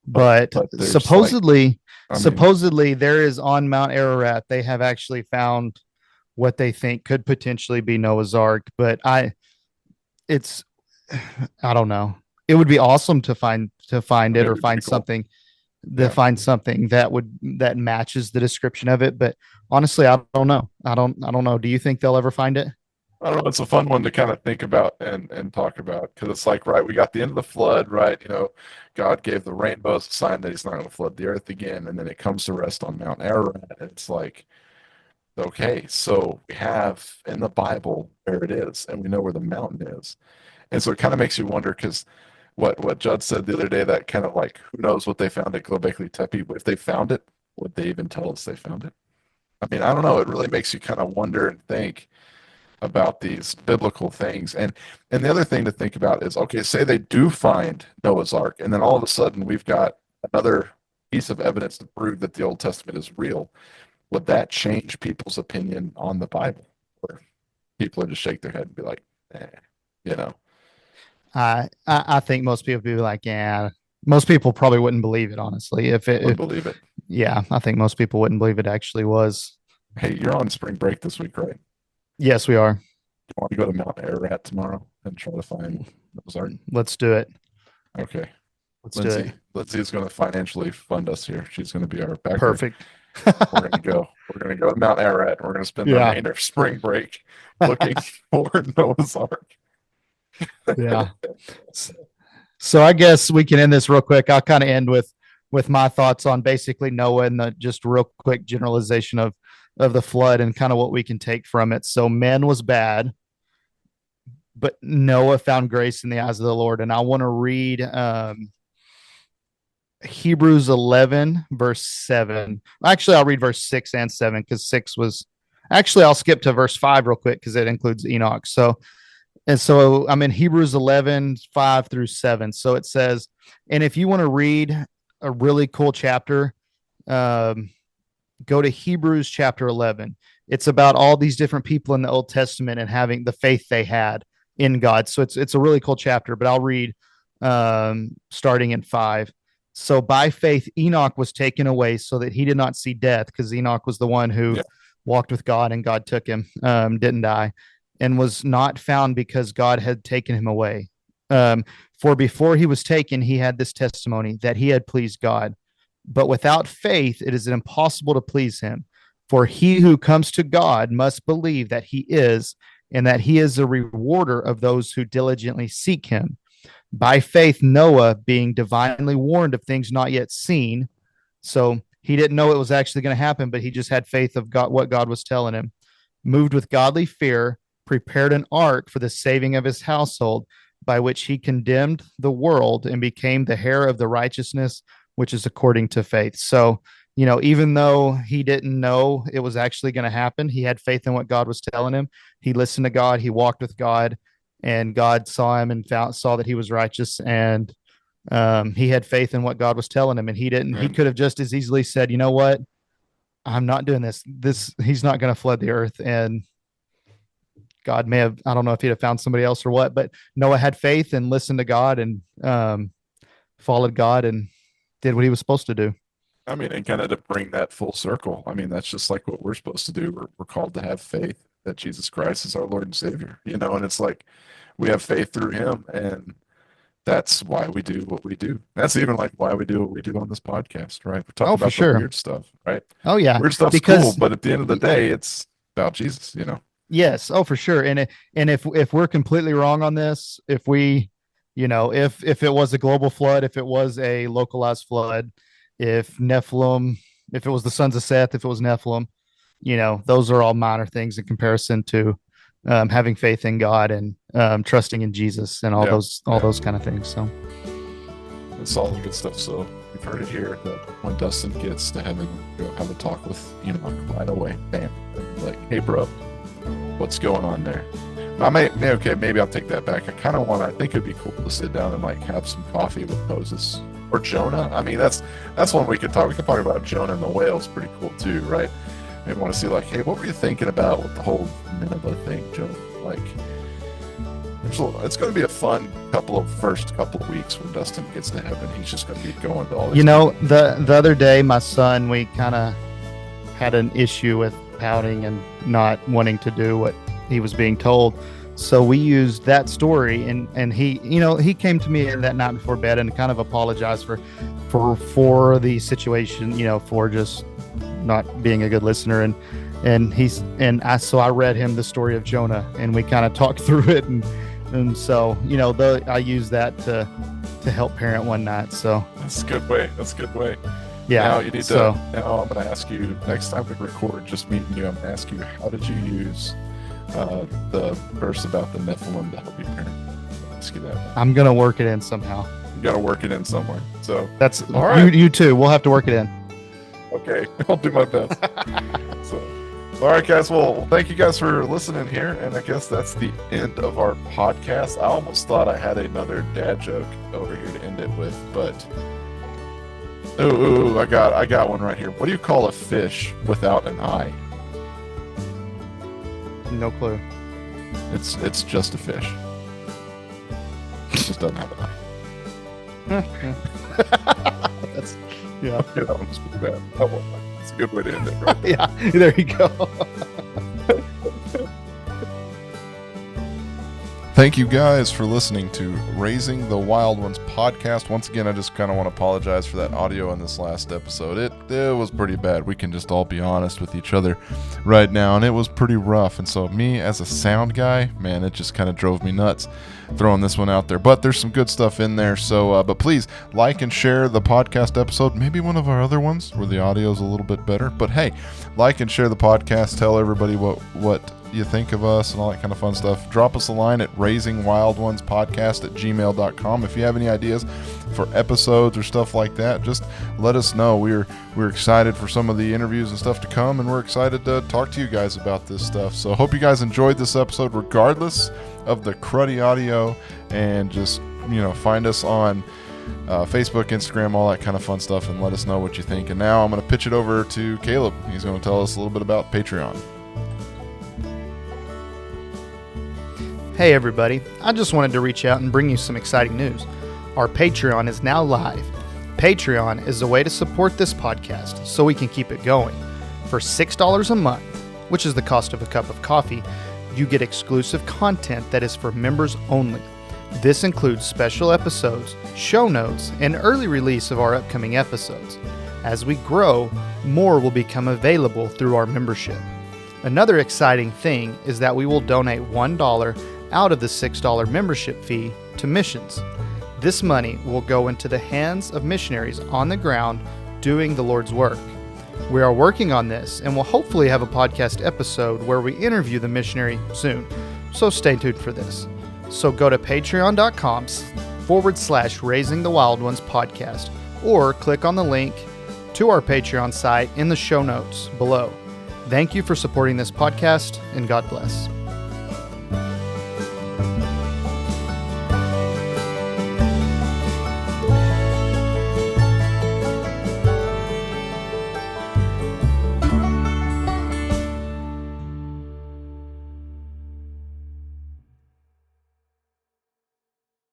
But there's supposedly, like, there is on Mount Ararat, they have actually found what they think could potentially be Noah's Ark. But it's, I don't know. It would be awesome to find it or find cool. something that matches the description of it. But honestly, I don't know. I don't know. Do you think they'll ever find it? I don't know. It's a fun one to kind of think about and talk about because it's like, right, we got the end of the flood, right? God gave the rainbow as a sign that he's not going to flood the earth again. And then it comes to rest on Mount Ararat. And it's like, okay, so we have in the Bible where it is, and we know where the mountain is. And so it kind of makes you wonder because what Judd said the other day, that kind of like, who knows what they found at Globekli Tepe? If they found it, would they even tell us they found it? I mean, I don't know. It really makes you kind of wonder and think about these biblical things. And the other thing to think about is, okay, say they do find Noah's Ark, and then all of a sudden we've got another piece of evidence to prove that the Old Testament is real. Would that change people's opinion on the Bible? Or people would just shake their head and be like, you know. I think most people would be like, yeah. Most people probably wouldn't believe it, honestly. Wouldn't believe it. Yeah, I think most people wouldn't believe it actually was. Hey, you're on spring break this week, right? Yes, we are. You want to go to Mount Ararat tomorrow and try to find Noah's Ark? Let's do it. Okay. Let's do it. Lindsay is going to financially fund us here. She's going to be our backer. Perfect. We're going to go. We're going to go to Mount Ararat. We're going to spend the remainder of spring break looking for Noah's Ark. Yeah. So I guess we can end this real quick. I'll kind of end with my thoughts on basically Noah and the just real quick generalization of the flood and kind of what we can take from it. So man was bad, but Noah found grace in the eyes of the Lord. And I want to read Hebrews 11, verse 7. Actually, I'll read verse 6 and 7 because 6 was actually, I'll skip to verse 5 real quick because it includes Enoch. So I'm in Hebrews 11, 5 through 7. So it says, and if you want to read a really cool chapter, go to Hebrews chapter 11. It's about all these different people in the Old Testament and having the faith they had in God. So it's a really cool chapter, but I'll read starting in 5. So by faith, Enoch was taken away so that he did not see death, because Enoch was the one who walked with God and God took him, didn't die, and was not found because God had taken him away. For before he was taken, he had this testimony that he had pleased God. But without faith, it is impossible to please him. For he who comes to God must believe that he is, and that he is a rewarder of those who diligently seek him. By faith, Noah, being divinely warned of things not yet seen, so he didn't know it was actually going to happen, but he just had faith of God, what God was telling him, moved with godly fear, prepared an ark for the saving of his household, by which he condemned the world and became the heir of the righteousness which is according to faith. So, even though he didn't know it was actually going to happen, he had faith in what God was telling him. He listened to God. He walked with God, and God saw him and saw that he was righteous. And he had faith in what God was telling him. And he didn't. He could have just as easily said, "You know what? I'm not doing this. He's not going to flood the earth." And God may have. I don't know if he'd have found somebody else or what. But Noah had faith and listened to God and followed God and did what he was supposed to do. I mean, and kind of to bring that full circle, I mean, that's just like what we're supposed to do. We're called to have faith that Jesus Christ is our Lord and Savior, and it's like we have faith through him. And that's why we do what we do. That's even like why we do what we do on this podcast, right? We talk Oh, about for the sure. weird stuff, right? Oh yeah, Weird stuff's cool, but at the end of the day, it's about Jesus, you know. yes, oh for sure. And if we're completely wrong on this, if we, if it was a global flood, if it was a localized flood, if Nephilim, if it was the sons of Seth, if it was Nephilim, those are all minor things in comparison to having faith in God and trusting in Jesus and all those kind of things. So it's all the good stuff. So you've heard it here that when Dustin gets to heaven, go have a talk with Enoch right away. Bam. Like, hey bro, what's going on there? Maybe I'll take that back. I think it'd be cool to sit down and like have some coffee with Moses or Jonah. I mean, that's one we could talk. We could talk about Jonah and the whales. Pretty cool too, right? Maybe want to see like, hey, what were you thinking about with the whole Nineveh thing, Jonah? Like, it's going to be a fun first couple of weeks when Dustin gets to heaven. He's just going to be going to all this. The other day, my son, we kind of had an issue with pouting and not wanting to do what he was being told. So we used that story, and he came to me that night before bed and kind of apologized for the situation, for just not being a good listener, so I read him the story of Jonah, and we kind of talked through it, and so I used that to help parent one night. So that's a good way. Yeah. Now you need to. Now I'm going to ask you next time we record, just meeting you. I'm going to ask you, how did you use the verse about the Nephilim to help you parent? I'll ask you that. I'm going to work it in somehow. You got to work it in somewhere. So that's all right. You too. We'll have to work it in. Okay, I'll do my best. So, all right, guys. Well, thank you guys for listening here, and I guess that's the end of our podcast. I almost thought I had another dad joke over here to end it with, but I got one right here. What do you call a fish without an eye? No clue. It's just a fish. It just doesn't have an eye. Yeah. Okay, that one was pretty bad. That's a good way to end it, right? Yeah, there you go. Thank you guys for listening to Raising the Wild Ones podcast. Once again, I just kind of want to apologize for that audio in this last episode. It was pretty bad. We can just all be honest with each other right now, and it was pretty rough. And so me as a sound guy, man, it just kind of drove me nuts throwing this one out there. But there's some good stuff in there. So, but please like and share the podcast episode. Maybe one of our other ones where the audio is a little bit better. But hey, like and share the podcast. Tell everybody what you think of us and all that kind of fun stuff. Drop us a line at raisingwildonespodcast@gmail.com. If you have any ideas for episodes or stuff like that, just let us know. We're excited for some of the interviews and stuff to come, and we're excited to talk to you guys about this stuff. So hope you guys enjoyed this episode regardless of the cruddy audio, and just find us on Facebook, Instagram, all that kind of fun stuff, and let us know what you think. And now I'm going to pitch it over to Caleb. He's going to tell us a little bit about Patreon. Hey everybody, I just wanted to reach out and bring you some exciting news. Our Patreon is now live. Patreon is a way to support this podcast so we can keep it going. For $6 a month, which is the cost of a cup of coffee, you get exclusive content that is for members only. This includes special episodes, show notes, and early release of our upcoming episodes. As we grow, more will become available through our membership. Another exciting thing is that we will donate $1 out of the $6 membership fee to missions. This money will go into the hands of missionaries on the ground doing the Lord's work. We are working on this and will hopefully have a podcast episode where we interview the missionary soon, so stay tuned for this. So go to patreon.com/Raising the Wild Ones podcast, or click on the link to our Patreon site in the show notes below. Thank you for supporting this podcast, and God bless.